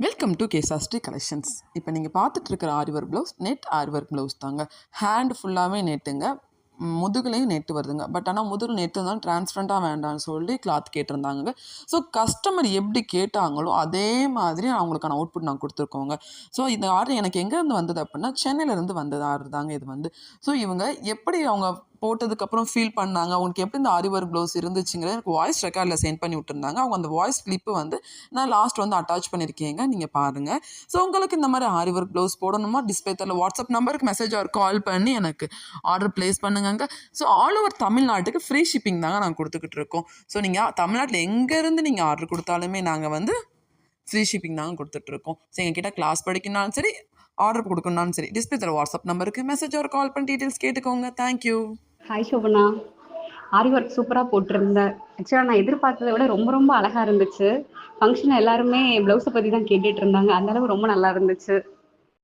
Welcome to கேசாஸ்ட்ரி collections. இப்போ நீங்கள் பார்த்துட்டு இருக்கிற ஆரி ஒர்க் ப்ளவுஸ் நெட் ஆரி ஒர்க் ப்ளவுஸ் தாங்க. ஹேண்ட் ஃபுல்லாகவே நெட்டுங்க, முதுகுலையும் நெட்டு வருதுங்க. பட் ஆனால் முதுகு நெட்டு இருந்தாலும் டிரான்ஸ்பரண்ட்டாக வேண்டாம்னு சொல்லி கிளாத் கேட்டிருந்தாங்க. ஸோ கஸ்டமர் எப்படி கேட்டாங்களோ அதே மாதிரி அவங்களுக்கான அவுட்புட் நான் கொடுத்துருக்கோங்க. ஸோ இந்த ஆர்டர் எனக்கு எங்கேருந்து வந்தது அப்படின்னா சென்னையிலேருந்து வந்தது ஆர்டர் தாங்க இது வந்து. ஸோ இவங்க எப்படி அவங்க போட்டதுக்கப்புறம் ஃபீல் பண்ணாங்க, அவங்களுக்கு எப்படி இந்த ஆரி ஒர்க் ப்ளவுஸ் இருந்துச்சுங்கிறத எனக்கு வாய்ஸ் ரெக்கார்டில் சென்ட் பண்ணி விட்டுருந்தாங்க. அவங்க அந்த வாய்ஸ் கிளிப்பு வந்து நான் லாஸ்ட் வந்து அட்டாச் பண்ணியிருக்கேங்க, நீங்கள் பாருங்கள். ஸோ உங்களுக்கு இந்த மாதிரி ஆரி ஒர்க் ப்ளவுஸ் போடணுமா, டிஸ்பிளே தரல வாட்ஸ்அப் நம்பருக்கு மெசேஜ் ஆர் கால் பண்ணி எனக்கு ஆர்டர் ப்ளேஸ் பண்ணுங்க. ஸோ ஆல் ஓவர் தமிழ்நாட்டுக்கு ஃப்ரீ ஷிப்பிங் தாங்க நாங்கள் கொடுத்துக்கிட்டு இருக்கோம். ஸோ நீங்கள் தமிழ்நாட்டில் எங்கேருந்து நீங்கள் ஆர்டர் கொடுத்தாலுமே நாங்கள் வந்து ஃப்ரீ ஷிப்பிங் தாங்க கொடுத்துட்ருக்கோம். ஸோ எங்ககிட்ட கிளாஸ் படிக்கணும்னாலும் சரி, ஆர்டர் கொடுக்கணும்னாலும் சரி, டிஸ்பிளே தர வாட்ஸ்அப் நம்பருக்கு மெசேஜ் ஒரு கால் பண்ணி டீட்டெயில்ஸ் கேட்டுக்கோங்க. தேங்க்யூ. ஹாய் சோபனா, ஆரி ஒர்க் சூப்பராக போட்டிருந்தேன். ஆக்சுவலாக நான் எதிர்பார்த்ததை விட ரொம்ப ரொம்ப அழகாக இருந்துச்சு. ஃபங்க்ஷன் எல்லாருமே ப்ளவுஸை பற்றி தான் கேட்டுட்டு இருந்தாங்க. அந்தளவு ரொம்ப நல்லா இருந்துச்சு.